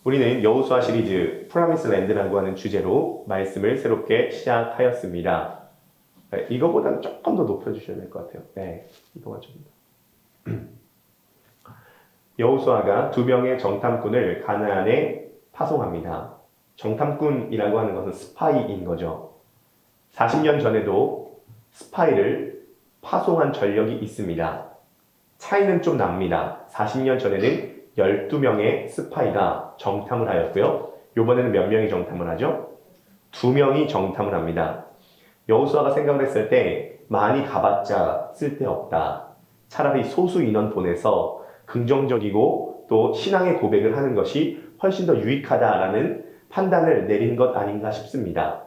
우리는 여호수아 시리즈 프라미스 랜드라고 하는 주제로 말씀을 새롭게 시작하였습니다. 네, 이거보다는 조금 더 높여주셔야 될 것 같아요. 네, 이거만 좀 더. 여호수아가 2명의 정탐꾼을 가나안에 파송합니다. 정탐꾼이라고 하는 것은 스파이인 거죠. 40년 전에도 스파이를 파송한 전력이 있습니다. 차이는 좀 납니다. 40년 전에는 12명의 스파이가 정탐을 하였고요. 이번에는 몇 명이 정탐을 하죠? 2명이 정탐을 합니다. 여호수아가 생각을 했을 때 많이 가봤자 쓸데없다. 차라리 소수 인원 보내서 긍정적이고 또 신앙의 고백을 하는 것이 훨씬 더 유익하다라는 판단을 내린 것 아닌가 싶습니다.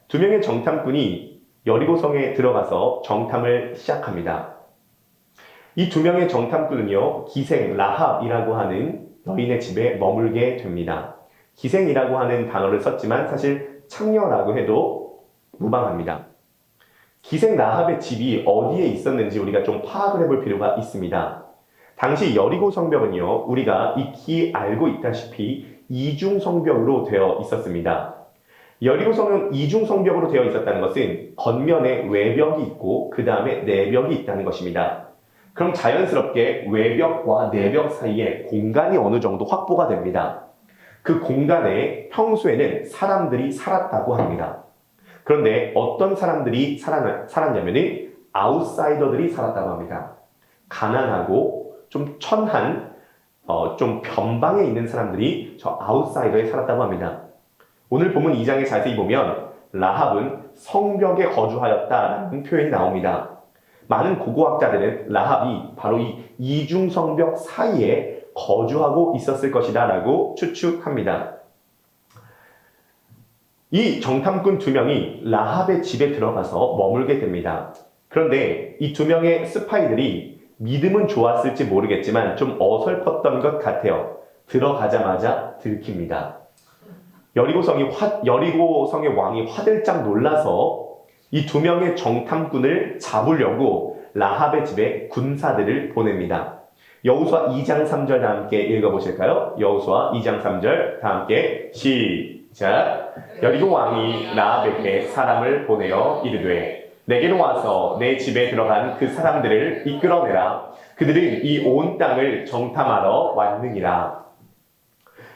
2명의 정탐꾼이 여리고성에 들어가서 정탐을 시작합니다. 이 2명의 정탐꾼은요, 기생 라합이라고 하는 여인의 집에 머물게 됩니다. 기생이라고 하는 단어를 썼지만 사실 창녀라고 해도 무방합니다. 기생 라합의 집이 어디에 있었는지 우리가 좀 파악을 해볼 필요가 있습니다. 당시 여리고 성벽은요, 우리가 익히 알고 있다시피 이중 성벽으로 되어 있었습니다. 여리고 성은 이중 성벽으로 되어 있었다는 것은 겉면에 외벽이 있고 그 다음에 내벽이 있다는 것입니다. 그럼 자연스럽게 외벽과 내벽 사이에 공간이 어느 정도 확보가 됩니다. 그 공간에 평소에는 사람들이 살았다고 합니다. 그런데 어떤 사람들이 살았냐면은 아웃사이더들이 살았다고 합니다. 가난하고 좀 천한, 좀 변방에 있는 사람들이 저 아웃사이더에 살았다고 합니다. 오늘 본문 2장에 자세히 보면 라합은 성벽에 거주하였다라는 표현이 나옵니다. 많은 고고학자들은 라합이 바로 이 이중성벽 사이에 거주하고 있었을 것이다 라고 추측합니다. 이 정탐꾼 2명이 라합의 집에 들어가서 머물게 됩니다. 그런데 이 2명의 스파이들이 믿음은 좋았을지 모르겠지만 좀 어설펐던 것 같아요. 들어가자마자 들킵니다. 여리고성의 왕이 화들짝 놀라서 이 2명의 정탐꾼을 잡으려고 라합의 집에 군사들을 보냅니다. 여호수아 2장 3절 다 함께 읽어보실까요? 여호수아 2장 3절 다 함께 시작. 여리고 왕이 라합에게 사람을 보내어 이르되 내게로 와서 내 집에 들어간 그 사람들을 이끌어내라. 그들은 이 온 땅을 정탐하러 왔느니라.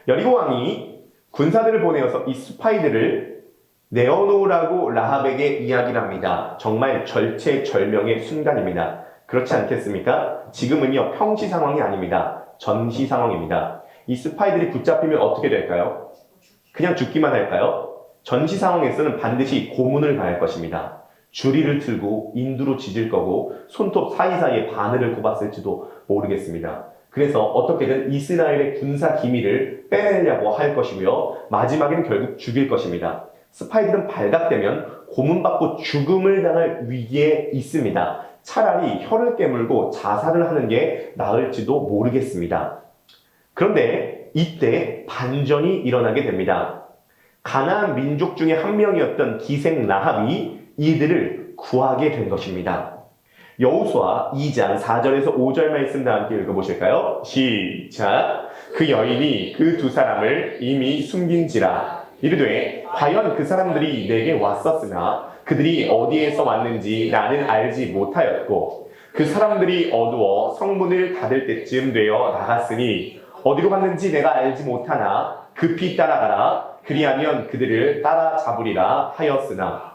여리고 왕이 군사들을 보내어서 이 스파이들을 내어놓으라고 라합에게 이야기를 합니다. 정말 절체절명의 순간입니다. 그렇지 않겠습니까? 지금은요, 평시 상황이 아닙니다. 전시 상황입니다. 이 스파이들이 붙잡히면 어떻게 될까요? 그냥 죽기만 할까요? 전시 상황에서는 반드시 고문을 가할 것입니다. 주리를 틀고 인두로 찢을 거고 손톱 사이사이에 바늘을 꼽았을지도 모르겠습니다. 그래서 어떻게든 이스라엘의 군사 기밀을 빼내려고 할 것이고요. 마지막에는 결국 죽일 것입니다. 스파이들은 발각되면 고문받고 죽음을 당할 위기에 있습니다. 차라리 혀를 깨물고 자살을 하는 게 나을지도 모르겠습니다. 그런데 이때 반전이 일어나게 됩니다. 가나안 민족 중에 한 명이었던 기생 라합이 이들을 구하게 된 것입니다. 여호수아 2장 4절에서 5절 말씀 다 함께 읽어보실까요? 시작. 그 여인이 그 2사람을 이미 숨긴지라. 이르되 과연 그 사람들이 내게 왔었으나 그들이 어디에서 왔는지 나는 알지 못하였고 그 사람들이 어두워 성문을 닫을 때쯤 되어 나갔으니 어디로 갔는지 내가 알지 못하나 급히 따라가라. 그리하면 그들을 따라잡으리라 하였으나.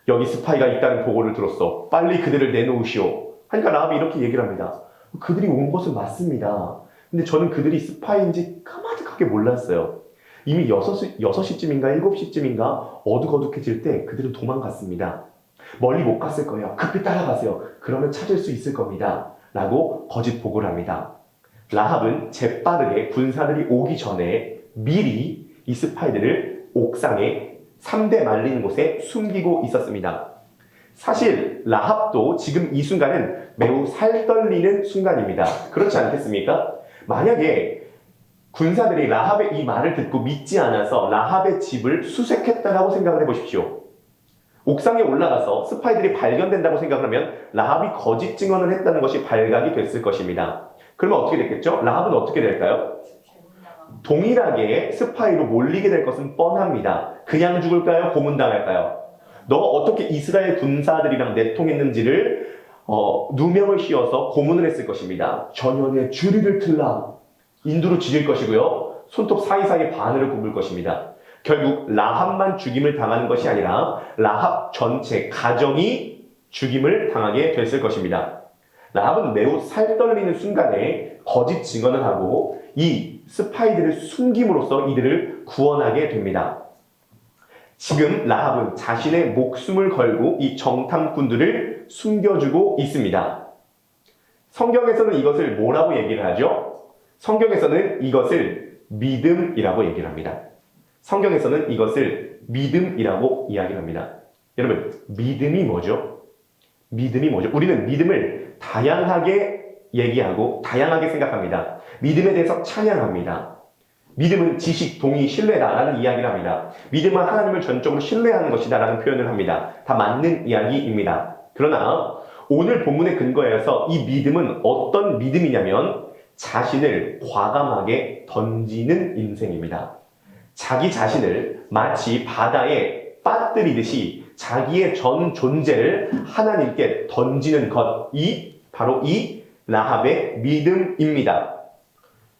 여기 스파이가 있다는 보고를 들었어. 빨리 그들을 내놓으시오. 하니까 라합이 이렇게 얘기를 합니다. 그들이 온 것은 맞습니다. 근데 저는 그들이 스파이인지 까마득하게 몰랐어요. 이미 6시쯤인가 7시쯤인가 어둑어둑해질 때 그들은 도망갔습니다. 멀리 못 갔을 거예요. 급히 따라가세요. 그러면 찾을 수 있을 겁니다. 라고 거짓 보고를 합니다. 라합은 재빠르게 군사들이 오기 전에 미리 이 스파이들을 옥상에 3대 말린 곳에 숨기고 있었습니다. 사실 라합도 지금 이 순간은 매우 살떨리는 순간입니다. 그렇지 않겠습니까? 만약에 군사들이 라합의 이 말을 듣고 믿지 않아서 라합의 집을 수색했다라고 생각을 해보십시오. 옥상에 올라가서 스파이들이 발견된다고 생각을 하면 라합이 거짓 증언을 했다는 것이 발각이 됐을 것입니다. 그러면 어떻게 됐겠죠? 라합은 어떻게 될까요? 동일하게 스파이로 몰리게 될 것은 뻔합니다. 그냥 죽을까요? 고문당할까요? 너가 어떻게 이스라엘 군사들이랑 내통했는지를 누명을 씌워서 고문을 했을 것입니다. 전연의 주리를 틀라 인두로 지질 것이고요. 손톱 사이사이 바늘을 굽을 것입니다. 결국 라합만 죽임을 당하는 것이 아니라 라합 전체 가정이 죽임을 당하게 됐을 것입니다. 라합은 매우 살떨리는 순간에 거짓 증언을 하고 이 스파이들을 숨김으로써 이들을 구원하게 됩니다. 지금 라합은 자신의 목숨을 걸고 이 정탐꾼들을 숨겨주고 있습니다. 성경에서는 이것을 뭐라고 얘기를 하죠? 성경에서는 이것을 믿음이라고 얘기를 합니다. 성경에서는 이것을 믿음이라고 이야기를 합니다. 여러분, 믿음이 뭐죠? 믿음이 뭐죠? 우리는 믿음을 다양하게 얘기하고 다양하게 생각합니다. 믿음에 대해서 찬양합니다. 믿음은 지식, 동의, 신뢰다라는 이야기를 합니다. 믿음은 하나님을 전적으로 신뢰하는 것이다라는 표현을 합니다. 다 맞는 이야기입니다. 그러나 오늘 본문의 근거에서 이 믿음은 어떤 믿음이냐면 자신을 과감하게 던지는 인생입니다. 자기 자신을 마치 바다에 빠뜨리듯이 자기의 전 존재를 하나님께 던지는 것이 바로 이 라합의 믿음입니다.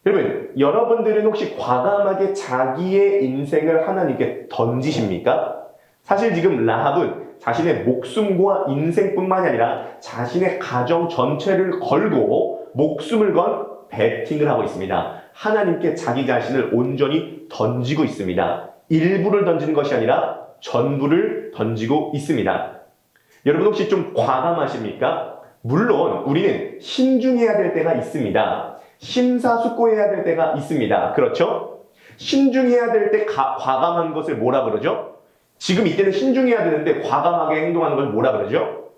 여러분, 여러분들은 혹시 과감하게 자기의 인생을 하나님께 던지십니까? 사실 지금 라합은 자신의 목숨과 인생뿐만이 아니라 자신의 가정 전체를 걸고 목숨을 건 배팅을 하고 있습니다. 하나님께 자기 자신을 온전히 던지고 있습니다. 일부를 던지는 것이 아니라 전부를 던지고 있습니다. 여러분 혹시 좀 과감하십니까? 물론 우리는 신중해야 될 때가 있습니다. 심사숙고해야 될 때가 있습니다. 그렇죠? 신중해야 될 때 과감한 것을 뭐라 그러죠? 지금 이때는 신중해야 되는데 과감하게 행동하는 걸 뭐라 그러죠?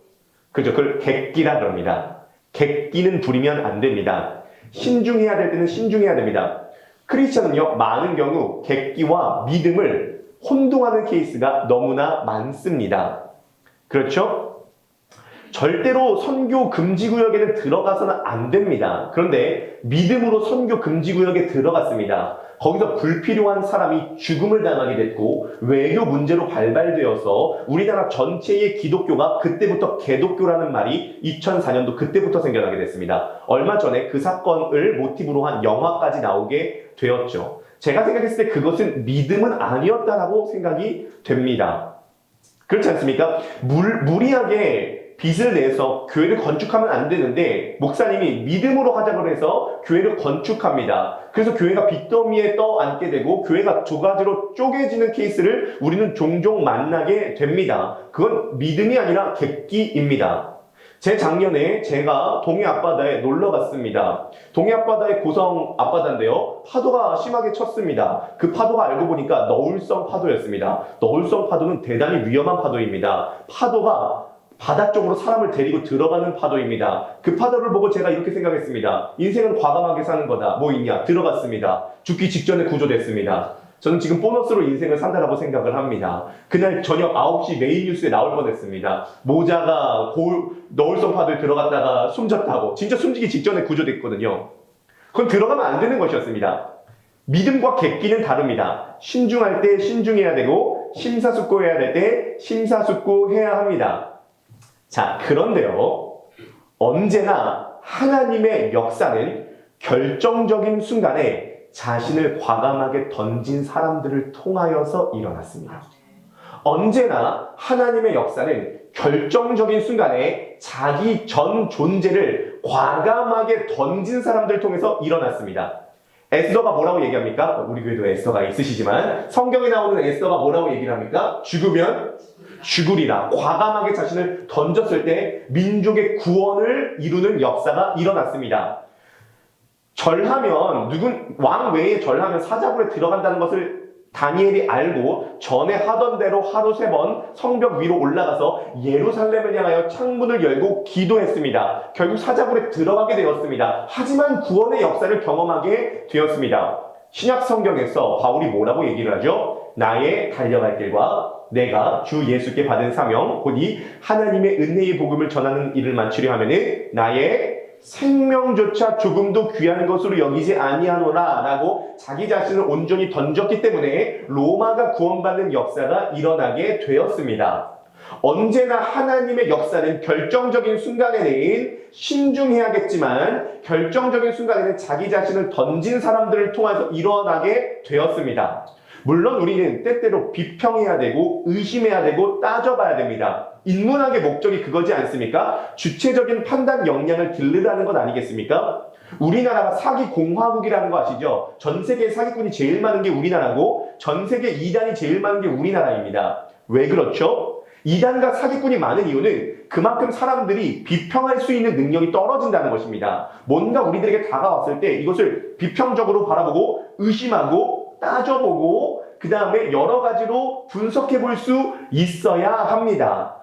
그죠? 그걸 객기라 그럽니다. 객기는 부리면 안 됩니다. 신중해야 될 때는 신중해야 됩니다. 크리스천은요, 많은 경우 객기와 믿음을 혼동하는 케이스가 너무나 많습니다. 그렇죠? 절대로 선교 금지구역에는 들어가서는 안 됩니다. 그런데 믿음으로 선교 금지구역에 들어갔습니다. 거기서 불필요한 사람이 죽음을 당하게 됐고 외교 문제로 발발되어서 우리나라 전체의 기독교가 그때부터 개독교라는 말이 2004년도 그때부터 생겨나게 됐습니다. 얼마 전에 그 사건을 모티브로 한 영화까지 나오게 되었죠. 제가 생각했을 때 그것은 믿음은 아니었다라고 생각이 됩니다. 그렇지 않습니까? 무리하게 빚을 내서 교회를 건축하면 안 되는데 목사님이 믿음으로 하자고 해서 교회를 건축합니다. 그래서 교회가 빚더미에 떠앉게 되고 교회가 두 가지로 쪼개지는 케이스를 우리는 종종 만나게 됩니다. 그건 믿음이 아니라 객기입니다. 작년에 제가 동해 앞바다에 놀러 갔습니다. 동해 앞바다의 고성 앞바다인데요. 파도가 심하게 쳤습니다. 그 파도가 알고 보니까 너울성 파도였습니다. 너울성 파도는 대단히 위험한 파도입니다. 파도가 바다 쪽으로 사람을 데리고 들어가는 파도입니다. 그 파도를 보고 제가 이렇게 생각했습니다. 인생은 과감하게 사는 거다. 뭐 있냐? 들어갔습니다. 죽기 직전에 구조됐습니다. 저는 지금 보너스로 인생을 산다라고 생각을 합니다. 그날 저녁 9시 메인 뉴스에 나올 뻔했습니다. 모자가 너울성 파도에 들어갔다가 숨졌다고. 진짜 숨지기 직전에 구조됐거든요. 그건 들어가면 안 되는 것이었습니다. 믿음과 객기는 다릅니다. 신중할 때 신중해야 되고 심사숙고해야 될 때 심사숙고해야 합니다. 자, 그런데요, 언제나 하나님의 역사는 결정적인 순간에 자신을 과감하게 던진 사람들을 통하여서 일어났습니다. 언제나 하나님의 역사는 결정적인 순간에 자기 전 존재를 과감하게 던진 사람들을 통해서 일어났습니다. 에스더가 뭐라고 얘기합니까? 우리 교회도 에스더가 있으시지만 성경에 나오는 에스더가 뭐라고 얘기를 합니까? 죽으면 죽으리라. 과감하게 자신을 던졌을 때 민족의 구원을 이루는 역사가 일어났습니다. 왕 외에 절하면 사자굴에 들어간다는 것을 다니엘이 알고 전에 하던 대로 하루 3번 성벽 위로 올라가서 예루살렘을 향하여 창문을 열고 기도했습니다. 결국 사자굴에 들어가게 되었습니다. 하지만 구원의 역사를 경험하게 되었습니다. 신약 성경에서 바울이 뭐라고 얘기를 하죠? 나의 달려갈 길과 내가 주 예수께 받은 사명, 곧 이 하나님의 은혜의 복음을 전하는 일을 마치려 하면은 나의 생명 생명조차 조금도 귀한 것으로 여기지 아니하노라 라고 자기 자신을 온전히 던졌기 때문에 로마가 구원받는 역사가 일어나게 되었습니다. 언제나 하나님의 역사는 결정적인 순간에는 신중해야겠지만 결정적인 순간에는 자기 자신을 던진 사람들을 통해서 일어나게 되었습니다. 물론 우리는 때때로 비평해야 되고 의심해야 되고 따져봐야 됩니다. 인문학의 목적이 그거지 않습니까? 주체적인 판단 역량을 기르라는 것 아니겠습니까? 우리나라가 사기 공화국이라는 거 아시죠? 전 세계 사기꾼이 제일 많은 게 우리나라고 전 세계 이단이 제일 많은 게 우리나라입니다. 왜 그렇죠? 이단과 사기꾼이 많은 이유는 그만큼 사람들이 비평할 수 있는 능력이 떨어진다는 것입니다. 뭔가 우리들에게 다가왔을 때 이것을 비평적으로 바라보고 의심하고 따져보고 그 다음에 여러 가지로 분석해 볼 수 있어야 합니다.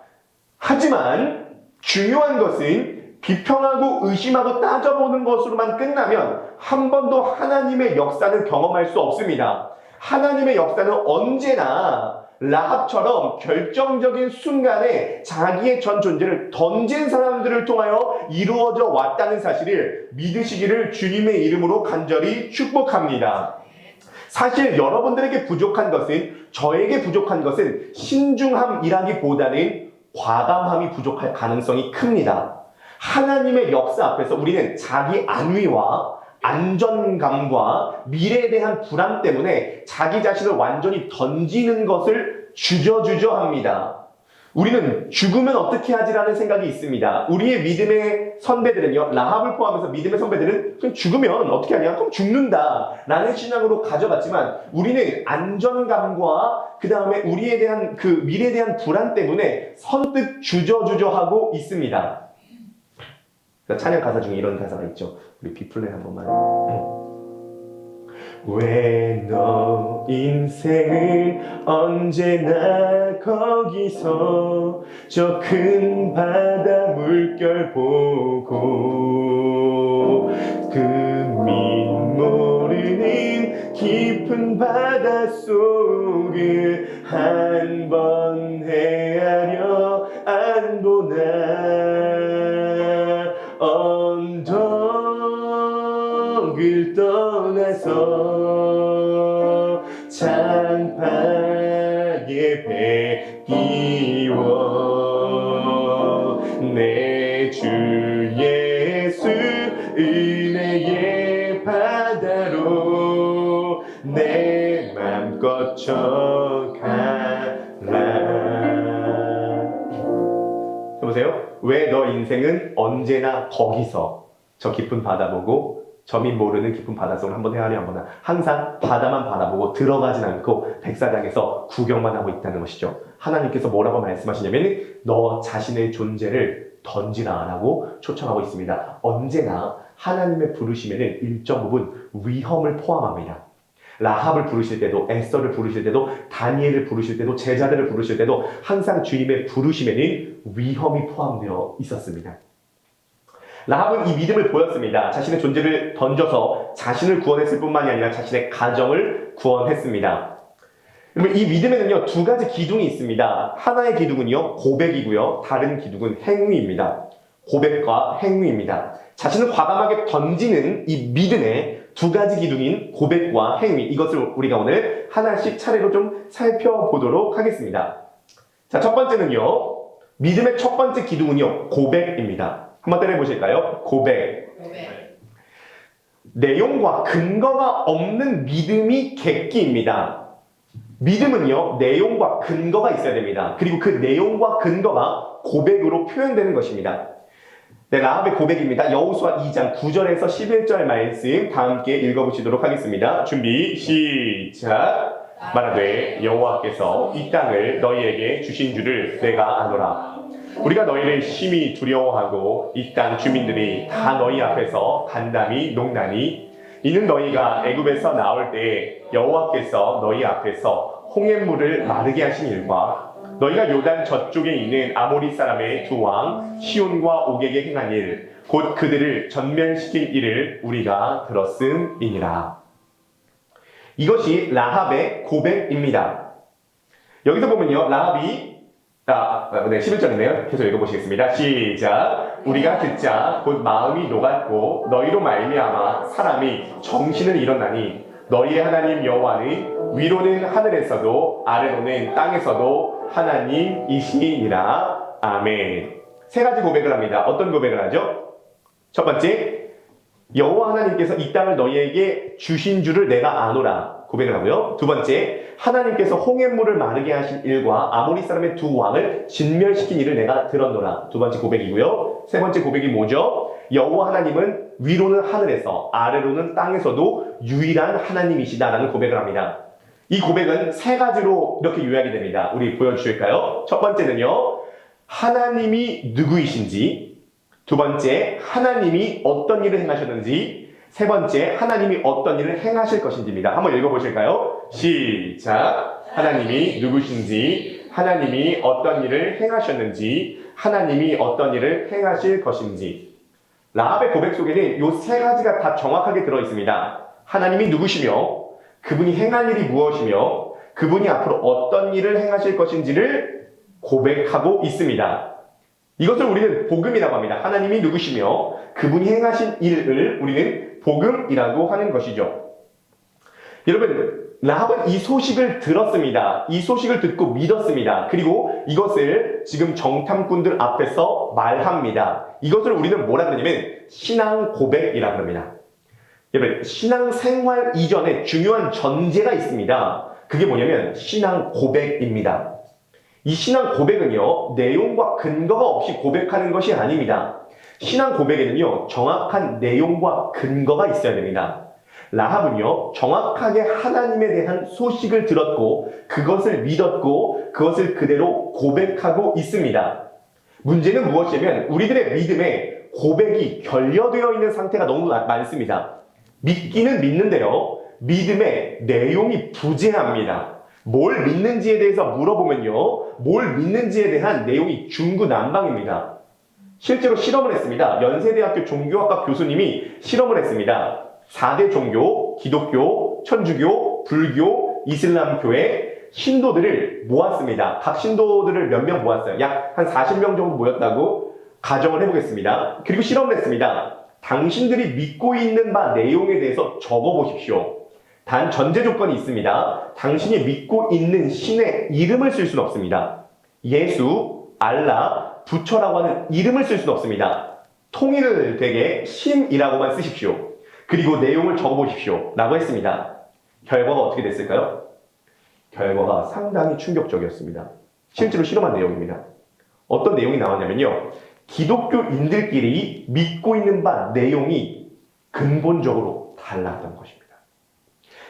하지만 중요한 것은 비평하고 의심하고 따져보는 것으로만 끝나면 한 번도 하나님의 역사를 경험할 수 없습니다. 하나님의 역사는 언제나 라합처럼 결정적인 순간에 자기의 전 존재를 던진 사람들을 통하여 이루어져 왔다는 사실을 믿으시기를 주님의 이름으로 간절히 축복합니다. 사실 여러분들에게 부족한 것은, 저에게 부족한 것은 신중함이라기보다는 과감함이 부족할 가능성이 큽니다. 하나님의 역사 앞에서 우리는 자기 안위와 안전감과 미래에 대한 불안 때문에 자기 자신을 완전히 던지는 것을 주저합니다. 우리는 죽으면 어떻게 하지라는 생각이 있습니다. 우리의 믿음의 선배들은요, 라합을 포함해서 믿음의 선배들은 그냥 죽으면 어떻게 하냐? 그럼 죽는다 라는 신앙으로 가져갔지만 우리는 안전감과 그 다음에 우리에 대한 그 미래에 대한 불안 때문에 선뜻 주저하고 있습니다. 찬양 가사 중에 이런 가사가 있죠. 우리 B플랫 한 번만. 왜 너 인생을 언제나 거기서 저 큰 바다 물결 보고 그 민 모르는 깊은 바다 속을 한 번 헤아려 안 보나 언덕을 떠나서 창파에 베끼워 내 주 예수 은혜의 바다로 내 맘껏 쳐가라. 보세요. 왜 너 인생은 언제나 거기서 저 깊은 바다 보고 저민 모르는 깊은 바닷속을 한번 헤아려 한번 항상 바다만 바라보고 들어가진 않고 백사장에서 구경만 하고 있다는 것이죠. 하나님께서 뭐라고 말씀하시냐면 너 자신의 존재를 던지라 라고 초청하고 있습니다. 언제나 하나님의 부르심에는 일정 부분 위험을 포함합니다. 라합을 부르실 때도, 에스더를 부르실 때도, 다니엘을 부르실 때도, 제자들을 부르실 때도 항상 주님의 부르심에는 위험이 포함되어 있었습니다. 라합은 이 믿음을 보였습니다. 자신의 존재를 던져서 자신을 구원했을 뿐만이 아니라 자신의 가정을 구원했습니다. 그러면 이 믿음에는요, 두 가지 기둥이 있습니다. 하나의 기둥은요, 고백이고요. 다른 기둥은 행위입니다. 고백과 행위입니다. 자신을 과감하게 던지는 이 믿음의 두 가지 기둥인 고백과 행위, 이것을 우리가 오늘 하나씩 차례로 좀 살펴보도록 하겠습니다. 자, 첫 번째는요, 믿음의 첫 번째 기둥은요, 고백입니다. 한번 때려보실까요? 고백. 내용과 근거가 없는 믿음이 객기입니다. 믿음은요, 내용과 근거가 있어야 됩니다. 그리고 그 내용과 근거가 고백으로 표현되는 것입니다. 네, 라합의 고백입니다. 여호수아 2장 9절에서 11절 말씀 다 함께 읽어보시도록 하겠습니다. 준비, 시작. 말하되 여호와께서 이 땅을 너희에게 주신 줄을 내가 아노라. 우리가 너희를 심히 두려워하고 이 땅 주민들이 다 너희 앞에서 간담이 농나니 이는 너희가 애굽에서 나올 때에 여호와께서 너희 앞에서 홍해물을 마르게 하신 일과 너희가 요단 저쪽에 있는 아모리 사람의 두 왕 시온과 옥에게 행한 일 곧 그들을 전면시킬 일을 우리가 들었음이니라. 이것이 라합의 고백입니다. 여기서 보면요, 라합이 네, 11절이네요. 계속 읽어보시겠습니다. 시작. 우리가 듣자 곧 마음이 녹았고 너희로 말미암아 사람이 정신을 잃었나니 너희의 하나님 여호와는 위로는 하늘에서도 아래로는 땅에서도 하나님이시니라. 아멘. 세 가지 고백을 합니다. 어떤 고백을 하죠? 첫 번째, 여호와 하나님께서 이 땅을 너희에게 주신 줄을 내가 아노라. 고백을 하고요. 두 번째, 하나님께서 홍해물을 마르게 하신 일과 아모리 사람의 두 왕을 진멸시킨 일을 내가 들었노라. 두 번째 고백이고요. 세 번째 고백이 뭐죠? 여호와 하나님은 위로는 하늘에서 아래로는 땅에서도 유일한 하나님이시다라는 고백을 합니다. 이 고백은 세 가지로 이렇게 요약이 됩니다. 우리 보여주실까요? 첫 번째는요, 하나님이 누구이신지, 두 번째, 하나님이 어떤 일을 행하셨는지, 세 번째, 하나님이 어떤 일을 행하실 것인지입니다. 한번 읽어보실까요? 시작! 하나님이 누구신지, 하나님이 어떤 일을 행하셨는지, 하나님이 어떤 일을 행하실 것인지. 라합의 고백 속에는 이 세 가지가 다 정확하게 들어있습니다. 하나님이 누구시며, 그분이 행한 일이 무엇이며, 그분이 앞으로 어떤 일을 행하실 것인지를 고백하고 있습니다. 이것을 우리는 복음이라고 합니다. 하나님이 누구시며 그분이 행하신 일을 우리는 복음이라고 하는 것이죠. 여러분, 라합은 이 소식을 들었습니다. 이 소식을 듣고 믿었습니다. 그리고 이것을 지금 정탐꾼들 앞에서 말합니다. 이것을 우리는 뭐라 그러냐면 신앙 고백이라고 합니다. 여러분, 신앙 생활 이전에 중요한 전제가 있습니다. 그게 뭐냐면 신앙 고백입니다. 이 신앙 고백은요, 내용과 근거가 없이 고백하는 것이 아닙니다. 신앙 고백에는요, 정확한 내용과 근거가 있어야 됩니다. 라합은요, 정확하게 하나님에 대한 소식을 들었고, 그것을 믿었고, 그것을 그대로 고백하고 있습니다. 문제는 무엇이냐면, 우리들의 믿음에 고백이 결여되어 있는 상태가 너무 많습니다. 믿기는 믿는데요, 믿음의 내용이 부재합니다. 뭘 믿는지에 대해서 물어보면요, 뭘 믿는지에 대한 내용이 중구난방입니다. 실제로 실험을 했습니다. 연세대학교 종교학과 교수님이 실험을 했습니다. 4대 종교, 기독교, 천주교, 불교, 이슬람교의 신도들을 모았습니다. 각 신도들을 몇 명 모았어요. 약 한 40명 정도 모였다고 가정을 해보겠습니다. 그리고 실험을 했습니다. 당신들이 믿고 있는 바 내용에 대해서 적어보십시오. 단 전제 조건이 있습니다. 당신이 믿고 있는 신의 이름을 쓸 수는 없습니다. 예수, 알라, 부처라고 하는 이름을 쓸 수는 없습니다. 통일되게 신이라고만 쓰십시오. 그리고 내용을 적어보십시오. 라고 했습니다. 결과가 어떻게 됐을까요? 결과가 상당히 충격적이었습니다. 실제로 실험한 내용입니다. 어떤 내용이 나왔냐면요, 기독교인들끼리 믿고 있는 바 내용이 근본적으로 달랐던 것입니다.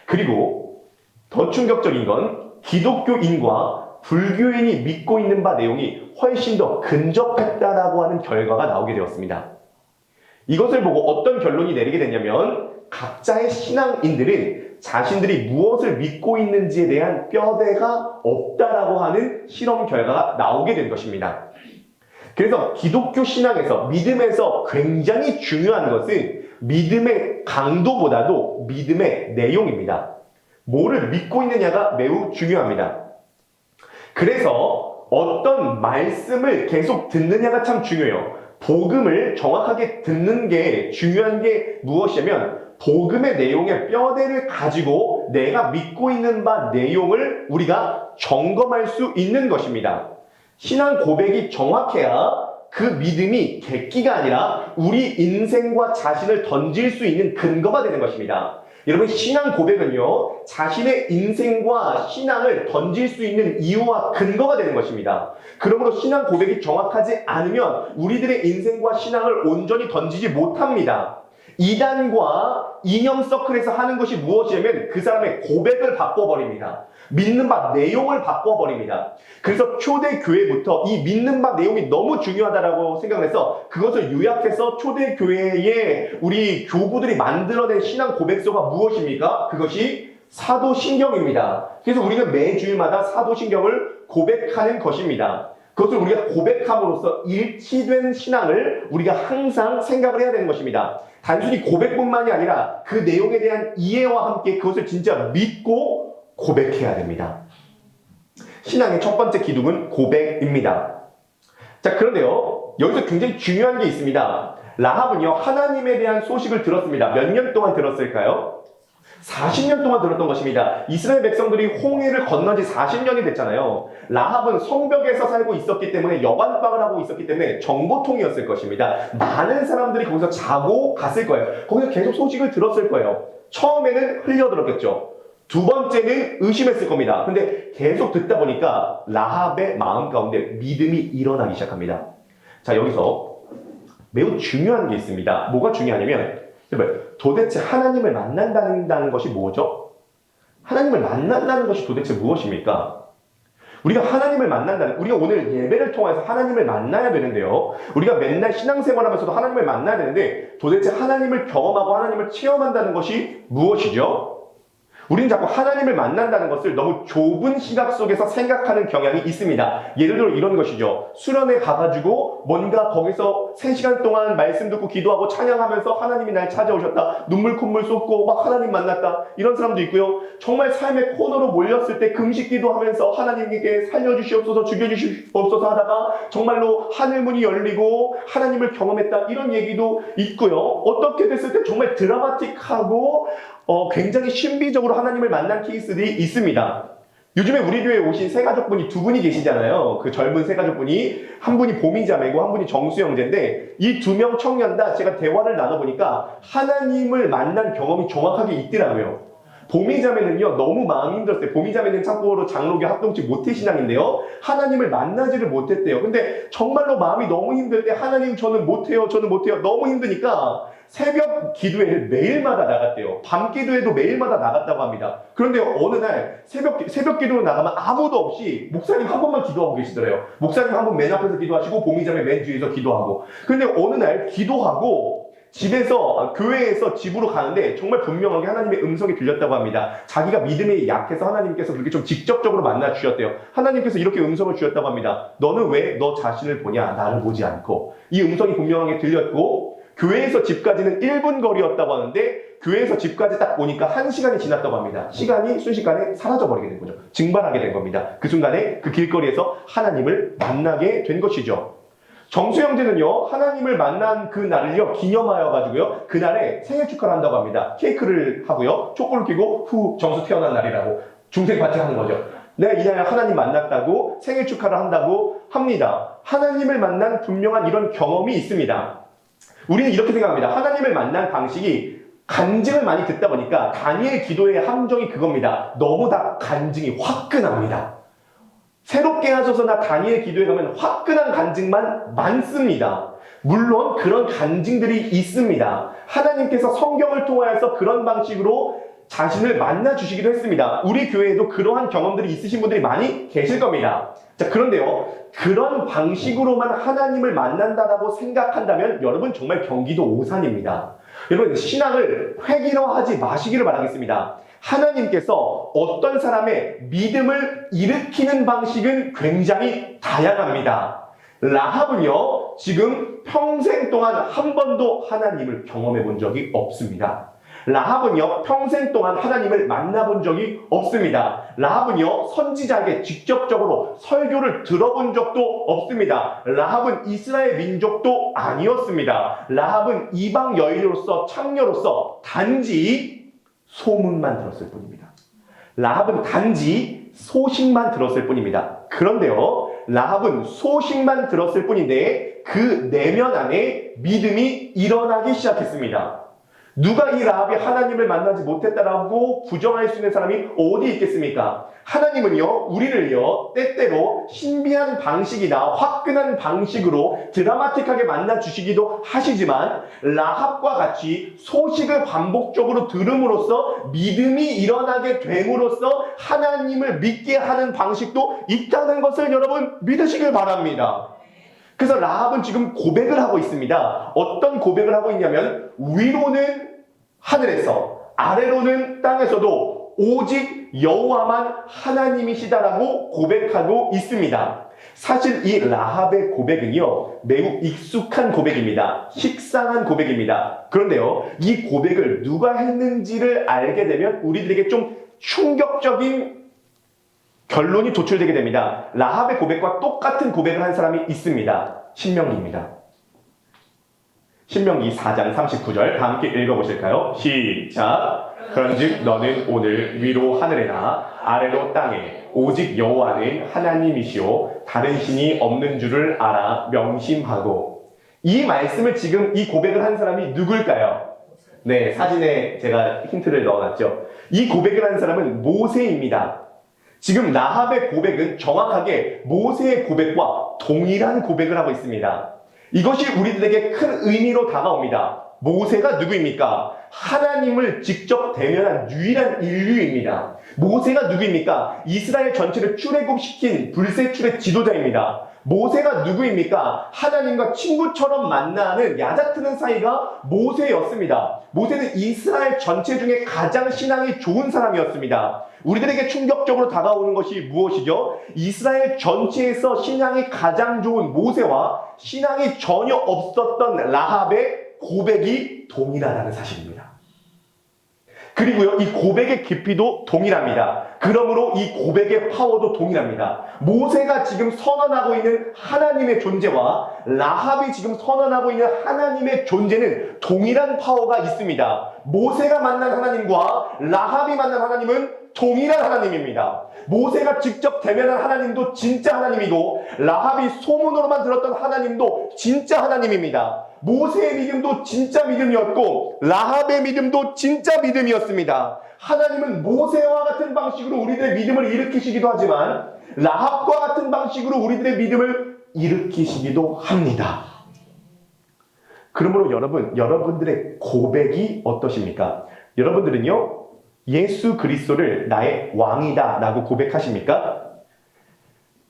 그리고 더 충격적인 건 기독교인과 불교인이 믿고 있는 바 내용이 훨씬 더 근접했다라고 하는 결과가 나오게 되었습니다. 이것을 보고 어떤 결론이 내리게 됐냐면, 각자의 신앙인들은 자신들이 무엇을 믿고 있는지에 대한 뼈대가 없다라고 하는 실험 결과가 나오게 된 것입니다. 그래서 기독교 신앙에서, 믿음에서 굉장히 중요한 것은 믿음의 강도보다도 믿음의 내용입니다. 뭐를 믿고 있느냐가 매우 중요합니다. 그래서 어떤 말씀을 계속 듣느냐가 참 중요해요. 복음을 정확하게 듣는 게 중요한 게 무엇이냐면, 복음의 내용의 뼈대를 가지고 내가 믿고 있는 바 내용을 우리가 점검할 수 있는 것입니다. 신앙 고백이 정확해야 그 믿음이 객기가 아니라 우리 인생과 자신을 던질 수 있는 근거가 되는 것입니다. 여러분, 신앙 고백은요, 자신의 인생과 신앙을 던질 수 있는 이유와 근거가 되는 것입니다. 그러므로 신앙 고백이 정확하지 않으면 우리들의 인생과 신앙을 온전히 던지지 못합니다. 이단과 이념 서클에서 하는 것이 무엇이냐면 그 사람의 고백을 바꿔버립니다. 믿는 바 내용을 바꿔버립니다. 그래서 초대교회부터 이 믿는 바 내용이 너무 중요하다고 생각해서 그것을 요약해서 초대교회에 우리 교부들이 만들어낸 신앙 고백서가 무엇입니까? 그것이 사도신경입니다. 그래서 우리는 매주일마다 사도신경을 고백하는 것입니다. 그것을 우리가 고백함으로써 일치된 신앙을 우리가 항상 생각을 해야 되는 것입니다. 단순히 고백뿐만이 아니라 그 내용에 대한 이해와 함께 그것을 진짜 믿고 고백해야 됩니다. 신앙의 첫 번째 기둥은 고백입니다. 자, 그런데요, 여기서 굉장히 중요한 게 있습니다. 라합은요, 하나님에 대한 소식을 들었습니다. 몇 년 동안 들었을까요? 40년 동안 들었던 것입니다. 이스라엘 백성들이 홍해를 건넌 지 40년이 됐잖아요. 라합은 성벽에서 살고 있었기 때문에 여관방을 하고 있었기 때문에 정보통이었을 것입니다. 많은 사람들이 거기서 자고 갔을 거예요. 거기서 계속 소식을 들었을 거예요. 처음에는 흘려들었겠죠. 두 번째는 의심했을 겁니다. 근데 계속 듣다 보니까 라합의 마음 가운데 믿음이 일어나기 시작합니다. 자, 여기서 매우 중요한 게 있습니다. 뭐가 중요하냐면 도대체 하나님을 만난다는 것이 뭐죠? 하나님을 만난다는 것이 도대체 무엇입니까? 우리가 하나님을 우리가 오늘 예배를 통해서 하나님을 만나야 되는데요. 우리가 맨날 신앙생활 하면서도 하나님을 만나야 되는데 도대체 하나님을 경험하고 하나님을 체험한다는 것이 무엇이죠? 우리는 자꾸 하나님을 만난다는 것을 너무 좁은 시각 속에서 생각하는 경향이 있습니다. 예를 들어 이런 것이죠. 수련회 가가지고 뭔가 거기서 3시간 동안 말씀 듣고 기도하고 찬양하면서 하나님이 날 찾아오셨다. 눈물 콧물 쏟고 막 하나님 만났다. 이런 사람도 있고요. 정말 삶의 코너로 몰렸을 때 금식 기도하면서 하나님께 살려주시옵소서 죽여주시옵소서 하다가 정말로 하늘문이 열리고 하나님을 경험했다. 이런 얘기도 있고요. 어떻게 됐을 때 정말 드라마틱하고 굉장히 신비적으로 하나님을 만난 케이스들이 있습니다. 요즘에 우리 교회에 오신 세 가족분이 두 분이 계시잖아요. 그 젊은 세 가족분이 한 분이 보미자매고 한 분이 정수영제인데 이 두 명 청년 다 제가 대화를 나눠보니까 하나님을 만난 경험이 정확하게 있더라고요. 보미자매는요 너무 마음이 힘들었어요. 보미자매는 참고로 장로교 합동치 모태신앙인데요. 하나님을 만나지를 못했대요. 근데 정말로 마음이 너무 힘들 때 하나님 저는 못해요. 너무 힘드니까 새벽 기도회를 매일마다 나갔대요. 밤 기도회도 매일마다 나갔다고 합니다. 그런데 어느 날 새벽 기도로 나가면 아무도 없이 목사님 한 번만 기도하고 계시더래요. 목사님 한 번 맨 앞에서 기도하시고 보미자매 맨 뒤에서 기도하고. 그런데 어느 날 기도하고 교회에서 집으로 가는데 정말 분명하게 하나님의 음성이 들렸다고 합니다. 자기가 믿음이 약해서 하나님께서 그렇게 좀 직접적으로 만나 주셨대요. 하나님께서 이렇게 음성을 주셨다고 합니다. 너는 왜 너 자신을 보냐? 나를 보지 않고. 이 음성이 분명하게 들렸고 교회에서 집까지는 1분 거리였다고 하는데 교회에서 집까지 딱 오니까 1시간이 지났다고 합니다. 시간이 순식간에 사라져버리게 된 거죠. 증발하게 된 겁니다. 그 순간에 그 길거리에서 하나님을 만나게 된 것이죠. 정수영제는요, 하나님을 만난 그 날을요, 기념하여가지고요, 그날에 생일 축하를 한다고 합니다. 케이크를 하고요, 촛불을 켜고, 정수 태어난 날이라고 중생 파티 하는 거죠. 내가 이날 하나님 만났다고 생일 축하를 한다고 합니다. 하나님을 만난 분명한 이런 경험이 있습니다. 우리는 이렇게 생각합니다. 하나님을 만난 방식이 간증을 많이 듣다 보니까 다니엘 기도의 함정이 그겁니다. 너무 다 간증이 화끈합니다. 새롭게 하셔서나 다니엘 기도에 가면 화끈한 간증만 많습니다. 물론 그런 간증들이 있습니다. 하나님께서 성경을 통하여서 그런 방식으로 자신을 만나주시기도 했습니다. 우리 교회에도 그러한 경험들이 있으신 분들이 많이 계실 겁니다. 자, 그런데요, 그런 방식으로만 하나님을 만난다라고 생각한다면 여러분 정말 경기도 오산입니다. 여러분 신앙을 획일화하지 마시기를 바라겠습니다. 하나님께서 어떤 사람의 믿음을 일으키는 방식은 굉장히 다양합니다. 라합은요, 지금 평생 동안 한 번도 하나님을 경험해 본 적이 없습니다. 라합은요, 평생 동안 하나님을 만나본 적이 없습니다. 라합은요, 선지자에게 직접적으로 설교를 들어본 적도 없습니다. 라합은 이스라엘 민족도 아니었습니다. 라합은 이방 여인으로서 창녀로서 단지 소문만 들었을 뿐입니다. 라합은 단지 소식만 들었을 뿐입니다. 그런데요, 라합은 소식만 들었을 뿐인데 그 내면 안에 믿음이 일어나기 시작했습니다. 누가 이 라합이 하나님을 만나지 못했다라고 부정할 수 있는 사람이 어디 있겠습니까? 하나님은요, 우리를요, 때때로 신비한 방식이나 화끈한 방식으로 드라마틱하게 만나주시기도 하시지만 라합과 같이 소식을 반복적으로 들음으로써 믿음이 일어나게 됨으로써 하나님을 믿게 하는 방식도 있다는 것을 여러분 믿으시길 바랍니다. 그래서 라합은 지금 고백을 하고 있습니다. 어떤 고백을 하고 있냐면 위로는 하늘에서 아래로는 땅에서도 오직 여호와만 하나님이시다라고 고백하고 있습니다. 사실 이 라합의 고백은요, 매우 익숙한 고백입니다. 식상한 고백입니다. 그런데요, 이 고백을 누가 했는지를 알게 되면 우리들에게 좀 충격적인 결론이 도출되게 됩니다. 라합의 고백과 똑같은 고백을 한 사람이 있습니다. 신명기입니다. 신명기 4장 39절 다 함께 읽어보실까요? 시작! 그런즉 너는 오늘 위로 하늘에나 아래로 땅에 오직 여호와는 하나님이시오 다른 신이 없는 줄을 알아 명심하고. 이 말씀을 지금 이 고백을 한 사람이 누굴까요? 네, 사진에 제가 힌트를 넣어놨죠. 이 고백을 한 사람은 모세입니다. 지금 라합의 고백은 정확하게 모세의 고백과 동일한 고백을 하고 있습니다. 이것이 우리들에게 큰 의미로 다가옵니다. 모세가 누구입니까? 하나님을 직접 대면한 유일한 인류입니다. 모세가 누구입니까? 이스라엘 전체를 출애굽시킨 불세출의 지도자입니다. 모세가 누구입니까? 하나님과 친구처럼 만나는 야자트는 사이가 모세였습니다. 모세는 이스라엘 전체 중에 가장 신앙이 좋은 사람이었습니다. 우리들에게 충격적으로 다가오는 것이 무엇이죠? 이스라엘 전체에서 신앙이 가장 좋은 모세와 신앙이 전혀 없었던 라합의 고백이 동일하다는 사실입니다. 그리고요, 이 고백의 깊이도 동일합니다. 그러므로 이 고백의 파워도 동일합니다. 모세가 지금 선언하고 있는 하나님의 존재와 라합이 지금 선언하고 있는 하나님의 존재는 동일한 파워가 있습니다. 모세가 만난 하나님과 라합이 만난 하나님은 동일한 하나님입니다. 모세가 직접 대면한 하나님도 진짜 하나님이고 라합이 소문으로만 들었던 하나님도 진짜 하나님입니다. 모세의 믿음도 진짜 믿음이었고 라합의 믿음도 진짜 믿음이었습니다. 하나님은 모세와 같은 방식으로 우리들의 믿음을 일으키시기도 하지만 라합과 같은 방식으로 우리들의 믿음을 일으키시기도 합니다. 그러므로 여러분들의 고백이 어떠십니까? 여러분들은요, 예수 그리스도를 나의 왕이다 라고 고백하십니까?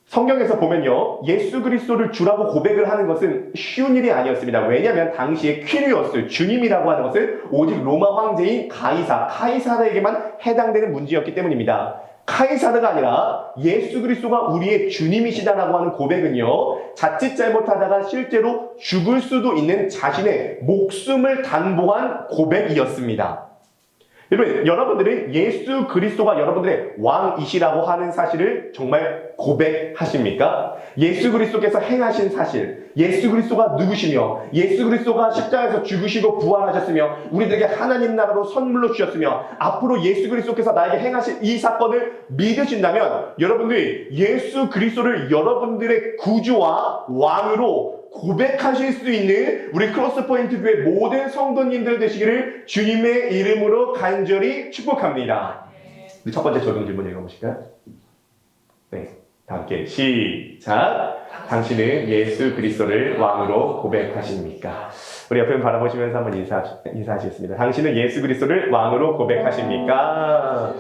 성경에서 보면요, 예수 그리스도를 주라고 고백을 하는 것은 쉬운 일이 아니었습니다. 왜냐하면 당시에 퀴리오스, 주님이라고 하는 것은 오직 로마 황제인 카이사르에게만 해당되는 문제였기 때문입니다. 카이사르가 아니라 예수 그리스도가 우리의 주님이시다라고 하는 고백은요, 자칫 잘못하다가 실제로 죽을 수도 있는 자신의 목숨을 담보한 고백이었습니다. 여러분들은 예수 그리스도가 여러분들의 왕이시라고 하는 사실을 정말 고백하십니까? 예수 그리스도께서 행하신 사실, 예수 그리스도가 누구시며 예수 그리스도가 십자가에서 죽으시고 부활하셨으며 우리들에게 하나님 나라로 선물로 주셨으며 앞으로 예수 그리스도께서 나에게 행하실 이 사건을 믿으신다면 여러분들이 예수 그리스도를 여러분들의 구주와 왕으로 고백하실 수 있는 우리 크로스포인트 교회 모든 성도님들 되시기를 주님의 이름으로 간절히 축복합니다. 우리 첫 번째 적용 질문 읽어보실까요? 네, 다 함께 시작! 당신은 예수 그리스도를 왕으로 고백하십니까? 우리 옆에 바라보시면서 한번 인사하시겠습니다. 당신은 예수 그리스도를 왕으로 고백하십니까?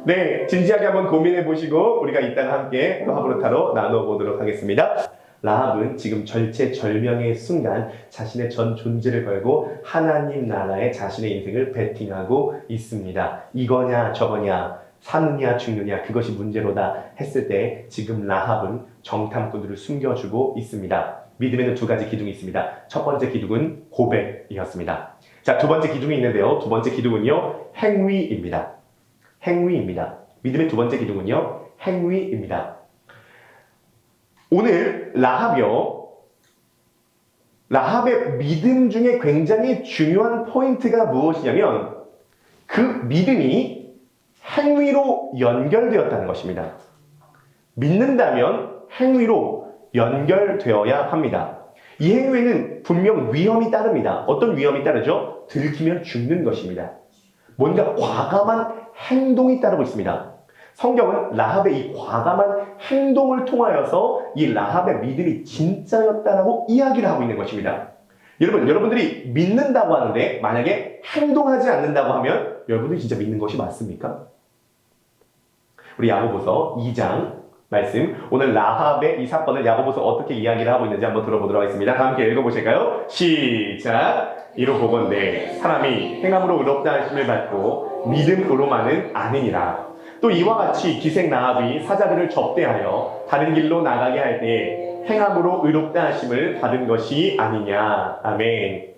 네, 진지하게 한번 고민해 보시고 우리가 이따가 함께 또 하브루타로 나눠보도록 하겠습니다. 라합은 지금 절체절명의 순간 자신의 전 존재를 걸고 하나님 나라에 자신의 인생을 베팅하고 있습니다. 이거냐 저거냐 사느냐 죽느냐 그것이 문제로다 했을 때 지금 라합은 정탐꾼들을 숨겨주고 있습니다. 믿음에는 두 가지 기둥이 있습니다. 첫 번째 기둥은 고백이었습니다. 자, 두 번째 기둥이 있는데요. 두 번째 기둥은요, 행위입니다. 행위입니다. 믿음의 두 번째 기둥은요, 행위입니다. 오늘 라합의 믿음 중에 굉장히 중요한 포인트가 무엇이냐면 그 믿음이 행위로 연결되었다는 것입니다. 믿는다면 행위로 연결되어야 합니다. 이 행위에는 분명 위험이 따릅니다. 어떤 위험이 따르죠? 들키면 죽는 것입니다. 뭔가 과감한 행동이 따르고 있습니다. 성경은 라합의 이 과감한 행동을 통하여서 이 라합의 믿음이 진짜였다라고 이야기를 하고 있는 것입니다. 여러분들이 믿는다고 하는데 만약에 행동하지 않는다고 하면 여러분들이 진짜 믿는 것이 맞습니까? 우리 야고보서 2장 말씀, 오늘 라합의 이 사건을 야고보서 어떻게 이야기를 하고 있는지 한번 들어보도록 하겠습니다. 다 함께 읽어보실까요? 시작! 이로 보건대 사람이 행함으로 의롭다 하심을 받고 믿음으로만은 아니니라. 또 이와 같이 기생 라합이 사자들을 접대하여 다른 길로 나가게 할 때 행함으로 의롭다 하심을 받은 것이 아니냐. 아멘.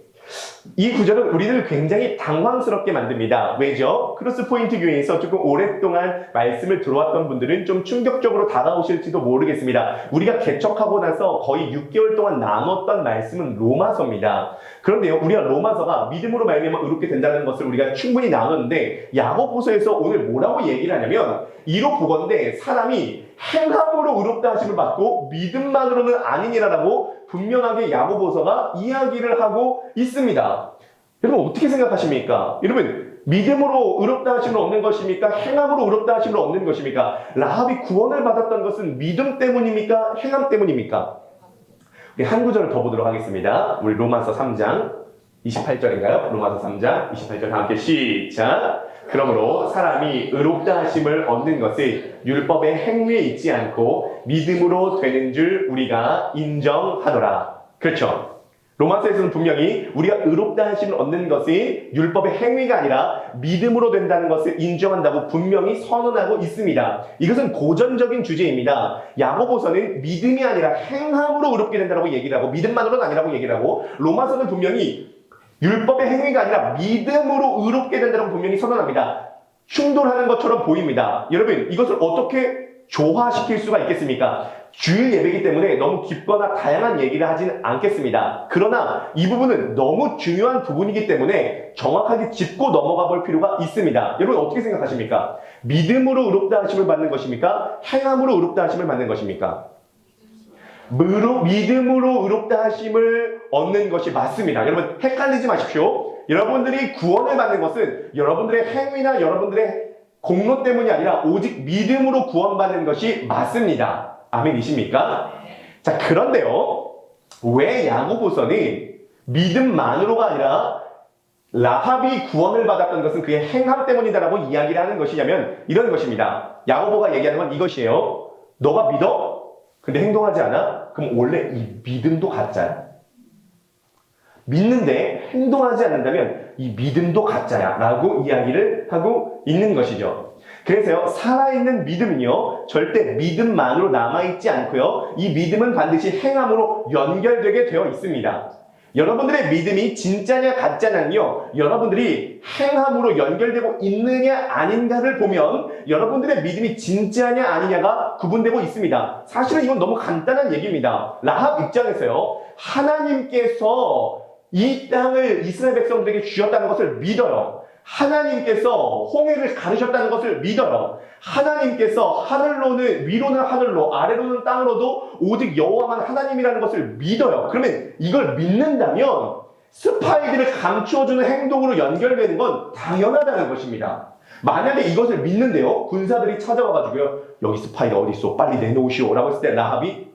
이 구절은 우리를 굉장히 당황스럽게 만듭니다. 왜죠? 크로스포인트 교회에서 조금 오랫동안 말씀을 들어왔던 분들은 좀 충격적으로 다가오실지도 모르겠습니다. 우리가 개척하고 나서 거의 6개월 동안 나눴던 말씀은 로마서입니다. 그런데요, 우리가 로마서가 믿음으로 말미암아 의롭게 된다는 것을 우리가 충분히 나눴는데 야고보서에서 오늘 뭐라고 얘기를 하냐면 이로 보건대 사람이 행함으로 의롭다 하심을 받고 믿음만으로는 아니니라라고 분명하게 야고보서가 이야기를 하고 있습니다. 여러분 어떻게 생각하십니까? 여러분 믿음으로 의롭다 하심을 얻는 것입니까? 행함으로 의롭다 하심을 얻는 것입니까? 라합이 구원을 받았던 것은 믿음 때문입니까? 행함 때문입니까? 우리 한 구절을 더 보도록 하겠습니다. 우리 로마서 3장 28절인가요? 로마서 3장 28절 함께 시작. 그러므로 사람이 의롭다 하심을 얻는 것이 율법의 행위에 있지 않고 믿음으로 되는 줄 우리가 인정하노라. 그렇죠. 로마서에서는 분명히 우리가 의롭다 하심을 얻는 것이 율법의 행위가 아니라 믿음으로 된다는 것을 인정한다고 분명히 선언하고 있습니다. 이것은 고전적인 주제입니다. 야고보서는 믿음이 아니라 행함으로 의롭게 된다고 얘기를 하고 믿음만으로는 아니라고 얘기를 하고 로마서는 분명히 율법의 행위가 아니라 믿음으로 의롭게 된다고 분명히 선언합니다. 충돌하는 것처럼 보입니다. 여러분 이것을 어떻게 조화시킬 수가 있겠습니까? 주일 예배이기 때문에 너무 깊거나 다양한 얘기를 하지는 않겠습니다. 그러나 이 부분은 너무 중요한 부분이기 때문에 정확하게 짚고 넘어가 볼 필요가 있습니다. 여러분 어떻게 생각하십니까? 믿음으로 의롭다 하심을 받는 것입니까? 행함으로 의롭다 하심을 받는 것입니까? 믿음으로 의롭다 하심을 얻는 것이 맞습니다. 여러분 헷갈리지 마십시오. 여러분들이 구원을 받는 것은 여러분들의 행위나 여러분들의 공로 때문이 아니라 오직 믿음으로 구원받는 것이 맞습니다. 아멘이십니까? 자, 그런데요, 왜 야고보서는 믿음만으로가 아니라 라합이 구원을 받았던 것은 그의 행함 때문이다라고 이야기를 하는 것이냐면 이런 것입니다. 야고보가 얘기하는 건 이것이에요. 너가 믿어? 근데 행동하지 않아? 그럼 원래 이 믿음도 가짜야. 믿는데 행동하지 않는다면 이 믿음도 가짜야 라고 이야기를 하고 있는 것이죠. 그래서요, 살아있는 믿음은요 절대 믿음만으로 남아있지 않고요 이 믿음은 반드시 행함으로 연결되게 되어 있습니다. 여러분들의 믿음이 진짜냐 가짜냐는요 여러분들이 행함으로 연결되고 있느냐 아닌가를 보면 여러분들의 믿음이 진짜냐 아니냐가 구분되고 있습니다. 사실은 이건 너무 간단한 얘기입니다. 라합 입장에서요 하나님께서 이 땅을 이스라엘 백성들에게 주셨다는 것을 믿어요. 하나님께서 홍해를 가르셨다는 것을 믿어요. 하나님께서 하늘로는 위로는 하늘로 아래로는 땅으로도 오직 여호와만 하나님이라는 것을 믿어요. 그러면 이걸 믿는다면 스파이들을 감추어주는 행동으로 연결되는 건 당연하다는 것입니다. 만약에 이것을 믿는데요 군사들이 찾아와가지고요 여기 스파이가 어디 있어 빨리 내놓으시오 라고 했을 때 라합이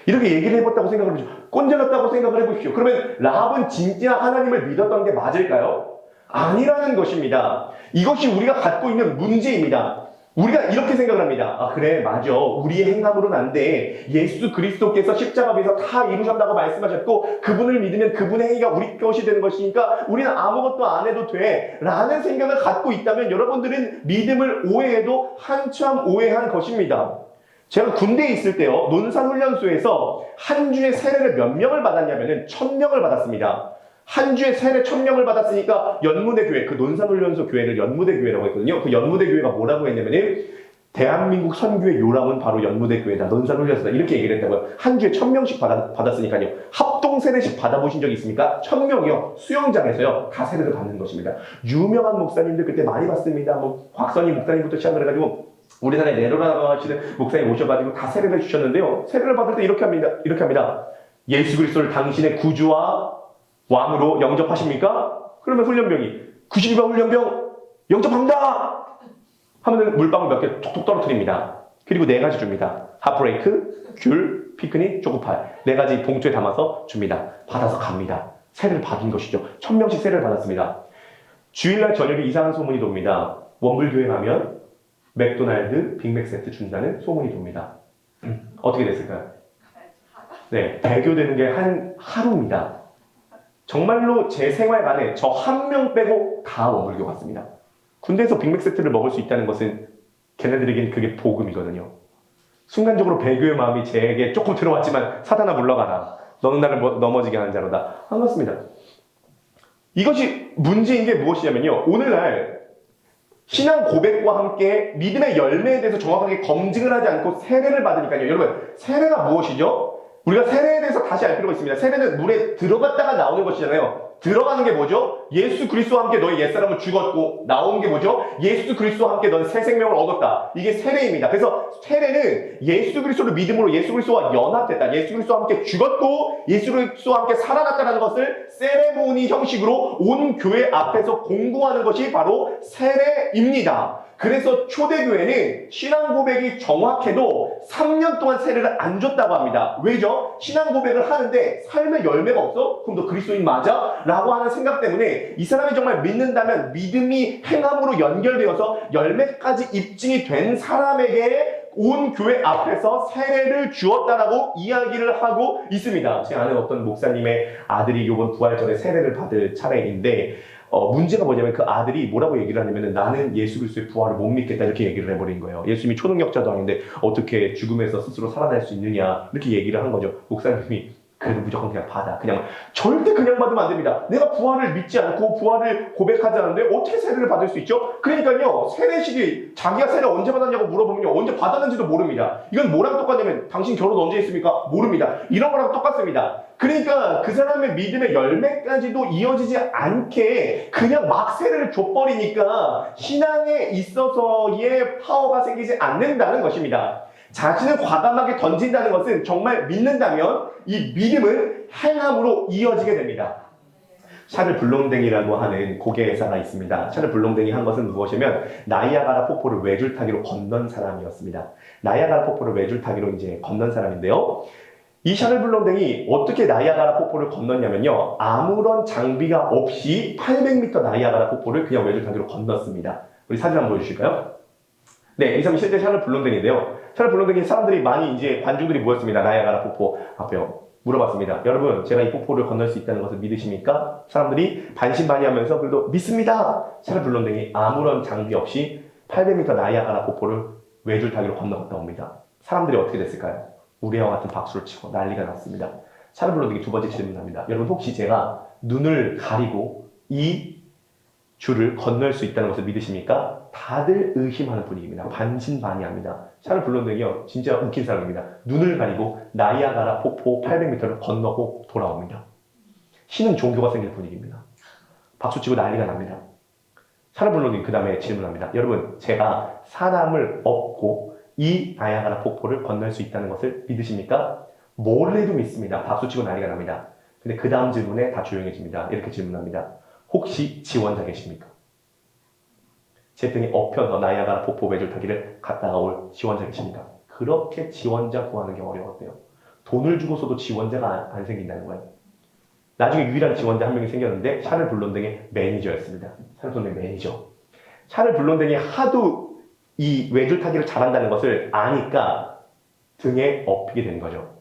이렇게 얘기를 해봤다고 생각을 해보십시오. 꼰질렀다고 생각을 해보십시오. 그러면 라합은 진짜 하나님을 믿었던 게 맞을까요? 아니라는 것입니다. 이것이 우리가 갖고 있는 문제입니다. 우리가 이렇게 생각을 합니다. 아 그래 맞아. 우리의 행함으로는 안 돼. 예수 그리스도께서 십자가에서 다 이루셨다고 말씀하셨고 그분을 믿으면 그분의 행위가 우리 것이 되는 것이니까 우리는 아무것도 안 해도 돼 라는 생각을 갖고 있다면 여러분들은 믿음을 오해해도 한참 오해한 것입니다. 제가 군대에 있을 때요 논산훈련소에서 한 주에 세례를 몇 명을 받았냐면은 1000명을 받았습니다. 한 주에 세례 1000명을 받았으니까 연무대교회, 그 논산훈련소 교회를 연무대교회라고 했거든요. 그 연무대교회가 뭐라고 했냐면은 대한민국 선교의 요람은 바로 연무대교회다, 논산훈련소다 이렇게 얘기를 했다고요. 한 주에 1000명씩 받았으니까요. 합동 세례식 받아보신 적 있습니까? 1000명이요. 수영장에서요 다 세례를 받는 것입니다. 유명한 목사님들 그때 많이 봤습니다. 뭐 곽선희 목사님부터 시작을 해가지고 우리나라에 내로라고 하시는 목사님 오셔가지고 다 세례를 주셨는데요. 세례를 받을 때 이렇게 합니다. 예수 그리스도를 당신의 구주와 왕으로 영접하십니까? 그러면 훈련병이 92번 훈련병 영접합니다! 하면 물방울 몇 개 톡톡 떨어뜨립니다. 그리고 4가지 줍니다. 핫브레이크, 귤, 피크닉, 초코파이 4가지 봉투에 담아서 줍니다. 받아서 갑니다. 세례를 받은 것이죠. 1000명씩 세례를 받았습니다. 주일날 저녁에 이상한 소문이 돕니다. 원불교회 가면 맥도날드 빅맥 세트 준다는 소문이 돕니다. 어떻게 됐을까요? 네, 배교되는 게 한 하루입니다. 정말로 제 생활관에 저 한 명 빼고 다 원불교 갔습니다. 군대에서 빅맥 세트를 먹을 수 있다는 것은 걔네들에겐 그게 복음이거든요. 순간적으로 배교의 마음이 제게 조금 들어왔지만 사단아 물러가라. 너는 나를 넘어지게 하는 자로다. 반갑습니다. 이것이 문제인 게 무엇이냐면요. 오늘날 신앙 고백과 함께 믿음의 열매에 대해서 정확하게 검증을 하지 않고 세례를 받으니까요. 여러분, 세례가 무엇이죠? 우리가 세례에 대해서 다시 알 필요가 있습니다. 세례는 물에 들어갔다가 나오는 것이잖아요. 들어가는 게 뭐죠? 예수 그리스도와 함께 너희 옛사람은 죽었고, 나오는 게 뭐죠? 예수 그리스도와 함께 너는 새 생명을 얻었다. 이게 세례입니다. 그래서 세례는 예수 그리스도를 믿음으로 예수 그리스도와 연합됐다. 예수 그리스도와 함께 죽었고 예수 그리스도와 함께 살아났다는 것을 세레모니 형식으로 온 교회 앞에서 공고하는 것이 바로 세례입니다. 그래서 초대교회는 신앙 고백이 정확해도 3년 동안 세례를 안 줬다고 합니다. 왜죠? 신앙 고백을 하는데 삶의 열매가 없어? 그럼 너 그리스도인 맞아? 라고 하는 생각 때문에 이 사람이 정말 믿는다면 믿음이 행함으로 연결되어서 열매까지 입증이 된 사람에게 온 교회 앞에서 세례를 주었다라고 이야기를 하고 있습니다. 제 아는 어떤 목사님의 아들이 이번 부활절에 세례를 받을 차례인데 문제가 뭐냐면 그 아들이 뭐라고 얘기를 하냐면 나는 예수 그리스도의 부활을 못 믿겠다 이렇게 얘기를 해버린 거예요. 예수님이 초능력자도 아닌데 어떻게 죽음에서 스스로 살아날 수 있느냐 이렇게 얘기를 한 거죠. 목사님이 그래도 무조건 그냥 받아. 그냥 절대 그냥 받으면 안 됩니다. 내가 부활을 믿지 않고 부활을 고백하지 않는데 어떻게 세례를 받을 수 있죠? 그러니까요. 세례식이 자기가 세례 언제 받았냐고 물어보면요. 언제 받았는지도 모릅니다. 이건 뭐랑 똑같냐면 당신 결혼 언제 했습니까? 모릅니다. 이런 거랑 똑같습니다. 그러니까 그 사람의 믿음의 열매까지도 이어지지 않게 그냥 막 세례를 줘버리니까 신앙에 있어서의 파워가 생기지 않는다는 것입니다. 자신을 과감하게 던진다는 것은 정말 믿는다면 이 믿음은 행함으로 이어지게 됩니다. 샤를 블롱댕이라고 하는 고개사가 있습니다. 샤를 블롱댕이 한 것은 무엇이냐면 나이아가라 폭포를 외줄타기로 건넌 사람이었습니다. 나이아가라 폭포를 외줄타기로 이제 건넌 사람인데요. 이 샤를 블롱댕이 어떻게 나이아가라 폭포를 건넜냐면요. 아무런 장비가 없이 800m 나이아가라 폭포를 그냥 외줄타기로 건넜습니다. 우리 사진 한번 보여주실까요? 네, 이 사람이 실제 샤를 블롱댕인데요. 샤를 블롱댕이 사람들이 많이 이제 관중들이 모였습니다. 나이아가라 폭포 앞에 물어봤습니다. 여러분, 제가 이 폭포를 건널 수 있다는 것을 믿으십니까? 사람들이 반신반의하면서 그래도 믿습니다. 샤를 블롱댕이 아무런 장비 없이 800m 나이아가라 폭포를 외줄타기로 건너갔다 옵니다. 사람들이 어떻게 됐을까요? 우리와 같은 박수를 치고 난리가 났습니다. 샤를 블롱댕이 두 번째 질문합니다. 여러분, 혹시 제가 눈을 가리고 이 줄을 건널 수 있다는 것을 믿으십니까? 다들 의심하는 분위기입니다. 반신반의합니다. 샤를 블롱댕이요, 진짜 웃긴 사람입니다. 눈을 가리고 나이아가라 폭포 800m를 건너고 돌아옵니다. 신은 종교가 생길 분위기입니다. 박수치고 난리가 납니다. 샤를 블롱댕이 그 다음에 질문합니다. 여러분, 제가 사람을 업고 이 나이아가라 폭포를 건널 수 있다는 것을 믿으십니까? 뭘 해도 믿습니다. 박수치고 난리가 납니다. 근데 그 다음 질문에 다 조용해집니다. 이렇게 질문합니다. 혹시 지원자 계십니까? 제 등에 엎혀서 나이아가라 폭포 외줄타기를 갔다가 올 지원자 계십니까? 그렇게 지원자 구하는 게 어려웠대요. 돈을 주고서도 지원자가 안 생긴다는 거예요. 나중에 유일한 지원자 한 명이 생겼는데 샤를 블론댕의 매니저였습니다. 샤를 블론댕의 매니저. 샤를 블론댕이 하도 이 외줄타기를 잘한다는 것을 아니까 등에 엎이게 된 거죠.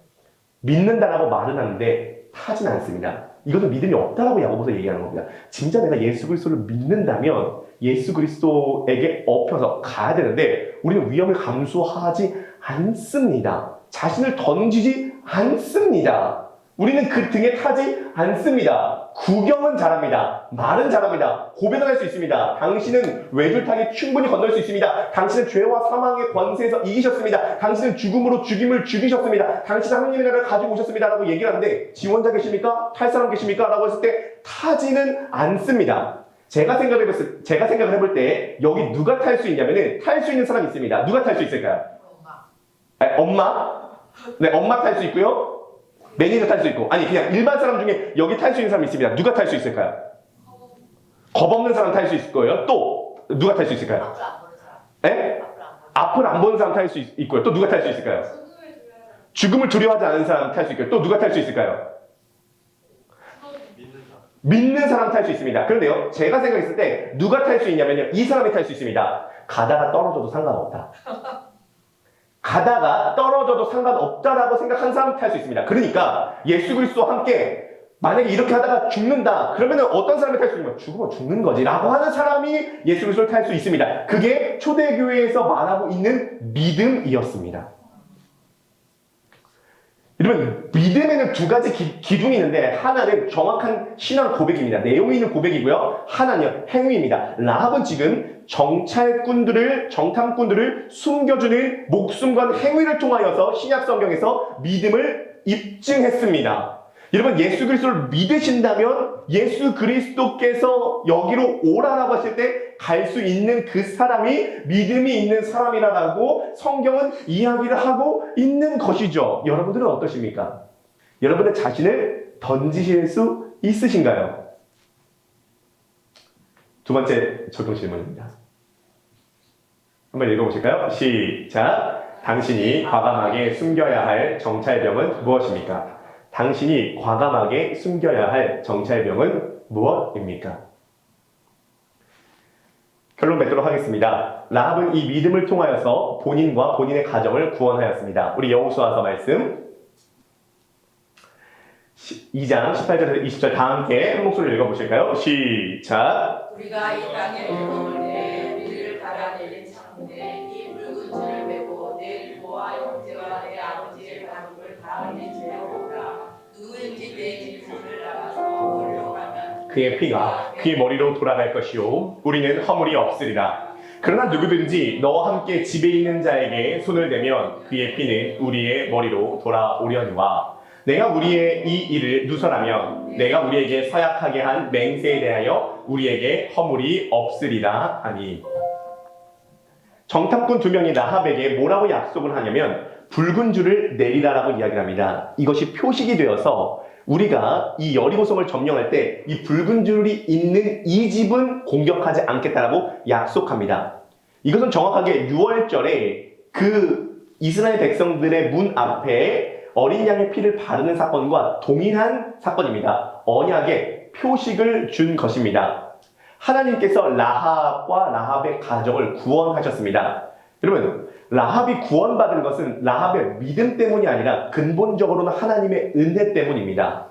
믿는다라고 말은 하는데 타진 않습니다. 이것은 믿음이 없다라고 야고보서 얘기하는 겁니다. 진짜 내가 예수 그리스도를 믿는다면 예수 그리스도에게 엎혀서 가야 되는데 우리는 위험을 감수하지 않습니다. 자신을 던지지 않습니다. 우리는 그 등에 타지 않습니다. 구경은 잘합니다. 말은 잘합니다. 고백을 할 수 있습니다. 당신은 외줄타기 충분히 건널 수 있습니다. 당신은 죄와 사망의 권세에서 이기셨습니다. 당신은 죽음으로 죽임을 죽이셨습니다. 당신은 하나님의 나라를 가지고 오셨습니다. 라고 얘기를 하는데 지원자 계십니까? 탈 사람 계십니까? 라고 했을 때 타지는 않습니다. 제가 생각을 해볼 때 여기 누가 탈 수 있냐면은 탈 수 있는 사람이 있습니다. 누가 탈 수 있을까요? 엄마? 네, 엄마 탈 수 있고요. 매니저 탈 수 있고, 아니 그냥 일반 사람 중에 여기 탈 수 있는 사람이 있습니다. 누가 탈 수 있을까요? 겁 없는 사람 탈 수 있을 거예요. 또 누가 탈 수 있을까요? 에? 앞을 안 보는 사람 탈 수 있고요. 또 누가 탈 수 있을까요? 죽음을 두려워하지 않는 사람 탈 수 있고요. 또 누가 탈 수 있을까요? 믿는 사람 탈 수 있습니다. 그런데요, 제가 생각했을 때 누가 탈 수 있냐면요, 이 사람이 탈 수 있습니다. 가다가 떨어져도 상관없다. 가다가 떨어져도 상관없다라고 생각한 사람 탈 수 있습니다. 그러니까 예수 그리스도와 함께 만약에 이렇게 하다가 죽는다. 그러면 어떤 사람이 탈 수 있는 거야? 죽으면 죽는 거지 라고 하는 사람이 예수 그리스도를 탈 수 있습니다. 그게 초대교회에서 말하고 있는 믿음이었습니다. 여러분, 믿음에는 두 가지 기둥이 있는데 하나는 정확한 신앙 고백입니다. 내용이 있는 고백이고요. 하나는 행위입니다. 라합은 지금 정탐꾼들을 숨겨주는 목숨과 행위를 통하여서 신약 성경에서 믿음을 입증했습니다. 여러분, 예수 그리스도를 믿으신다면 예수 그리스도께서 여기로 오라라고 하실 때 갈 수 있는 그 사람이 믿음이 있는 사람이라고 성경은 이야기를 하고 있는 것이죠. 여러분들은 어떠십니까? 여러분의 자신을 던지실 수 있으신가요? 두 번째 적용 질문입니다. 한번 읽어보실까요? 시작. 당신이 과감하게 숨겨야 할 정찰병은 무엇입니까? 당신이 과감하게 숨겨야 할 정찰병은 무엇입니까? 결론 맺도록 하겠습니다. 라합은 이 믿음을 통하여서 본인과 본인의 가정을 구원하였습니다. 우리 여호수아서 말씀 2장 18절에서 20절 다 함께 한 목소리를 읽어보실까요? 시작. 우리가 이 땅에 들어올 때 우리를 갈아내린 창문에 이 붉은 줄을 메고 내 부모와 형제와 내 아버지의 가족을 다 흘린 죄로 오라. 누구든지 내 집문을 나가서 머리로 가면 그의 피가 그의 머리로 돌아갈 것이요 우리는 허물이 없으리라. 그러나 누구든지 너와 함께 집에 있는 자에게 손을 대면 그의 피는 우리의 머리로 돌아오려니와 내가 우리의 이 일을 누설하면 내가 우리에게 서약하게 한 맹세에 대하여 우리에게 허물이 없으리라 하니. 정탐꾼 두 명이 라합에게 뭐라고 약속을 하냐면 붉은 줄을 내리라라고 이야기를 합니다. 이것이 표식이 되어서 우리가 이 여리고성을 점령할 때 이 붉은 줄이 있는 이 집은 공격하지 않겠다라고 약속합니다. 이것은 정확하게 6월절에 그 이스라엘 백성들의 문 앞에 어린 양의 피를 바르는 사건과 동일한 사건입니다. 언약의 표식을 준 것입니다. 하나님께서 라합과 라합의 가정을 구원하셨습니다. 여러분, 라합이 구원받은 것은 라합의 믿음 때문이 아니라 근본적으로는 하나님의 은혜 때문입니다.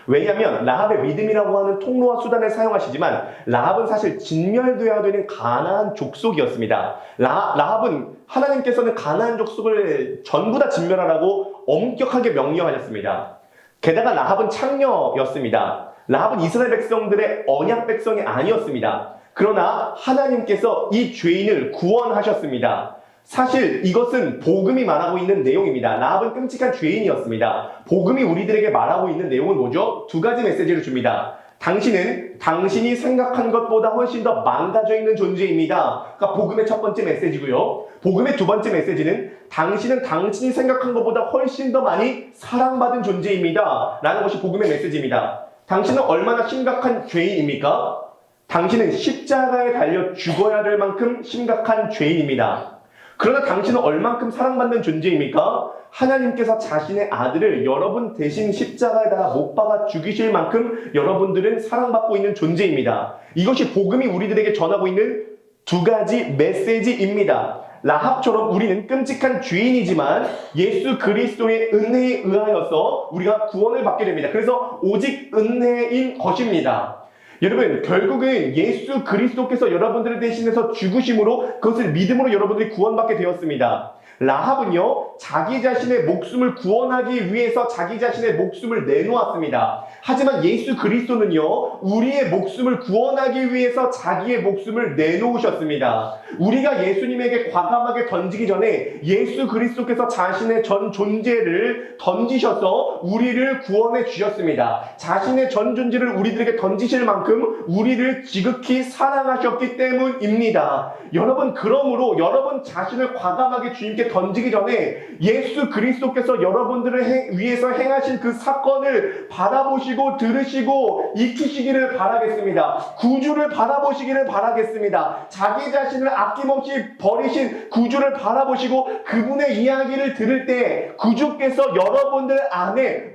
왜냐하면 라합의 믿음이라고 하는 통로와 수단을 사용하시지만 라합은 사실 진멸되어야 되는 가나안 족속이었습니다. 라합은 하나님께서는 가나안 족속을 전부 다 진멸하라고 엄격하게 명령하셨습니다. 게다가 라합은 창녀였습니다. 라합은 이스라엘 백성들의 언약 백성이 아니었습니다. 그러나 하나님께서 이 죄인을 구원하셨습니다. 사실 이것은 복음이 말하고 있는 내용입니다. 라합은 끔찍한 죄인이었습니다. 복음이 우리들에게 말하고 있는 내용은 뭐죠? 두 가지 메시지를 줍니다. 당신은 당신이 생각한 것보다 훨씬 더 망가져 있는 존재입니다. 그러니까 복음의 첫 번째 메시지고요. 복음의 두 번째 메시지는 당신은 당신이 생각한 것보다 훨씬 더 많이 사랑받은 존재입니다. 라는 것이 복음의 메시지입니다. 당신은 얼마나 심각한 죄인입니까? 당신은 십자가에 달려 죽어야 될 만큼 심각한 죄인입니다. 그러나 당신은 얼만큼 사랑받는 존재입니까? 하나님께서 자신의 아들을 여러분 대신 십자가에다가 못 박아 죽이실 만큼 여러분들은 사랑받고 있는 존재입니다. 이것이 복음이 우리들에게 전하고 있는 두 가지 메시지입니다. 라합처럼 우리는 끔찍한 죄인이지만 예수 그리스도의 은혜에 의하여서 우리가 구원을 받게 됩니다. 그래서 오직 은혜인 것입니다. 여러분, 결국은 예수 그리스도께서 여러분들을 대신해서 죽으심으로 그것을 믿음으로 여러분들이 구원받게 되었습니다. 라합은요, 자기 자신의 목숨을 구원하기 위해서 자기 자신의 목숨을 내놓았습니다. 하지만 예수 그리스도는요, 우리의 목숨을 구원하기 위해서 자기의 목숨을 내놓으셨습니다. 우리가 예수님에게 과감하게 던지기 전에 예수 그리스도께서 자신의 전 존재를 던지셔서 우리를 구원해 주셨습니다. 자신의 전 존재를 우리들에게 던지실 만큼 우리를 지극히 사랑하셨기 때문입니다. 여러분, 그러므로 여러분 자신을 과감하게 주님께 던지기 전에 예수 그리스도께서 여러분들을 위해서 행하신 그 사건을 바라보시고 들으시고 익히시기를 바라겠습니다. 구주를 바라보시기를 바라겠습니다. 자기 자신을 아낌없이 버리신 구주를 바라보시고 그분의 이야기를 들을 때 구주께서 여러분들 안에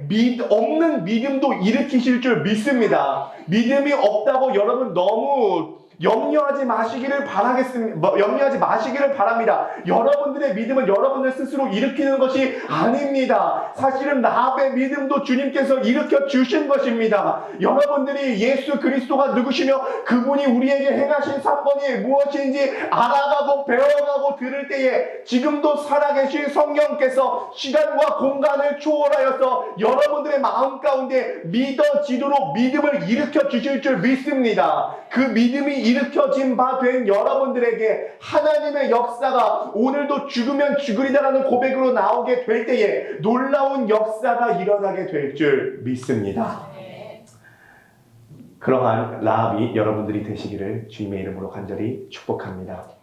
없는 믿음도 일으키실 줄 믿습니다. 믿음이 없다고 여러분 너무 염려하지 마시기를 바랍니다. 여러분들의 믿음은 여러분들 스스로 일으키는 것이 아닙니다. 사실은 라합의 믿음도 주님께서 일으켜 주신 것입니다. 여러분들이 예수 그리스도가 누구시며 그분이 우리에게 행하신 사건이 무엇인지 알아가고 배워가고 들을 때에 지금도 살아계신 성령께서 시간과 공간을 초월하여서 여러분들의 마음 가운데 믿어지도록 믿음을 일으켜 주실 줄 믿습니다. 그 믿음이 일으켜진 바 된 여러분들에게 하나님의 역사가 오늘도 죽으면 죽으리다라는 고백으로 나오게 될 때에 놀라운 역사가 일어나게 될 줄 믿습니다. 그러한 라합이 여러분들이 되시기를 주님의 이름으로 간절히 축복합니다.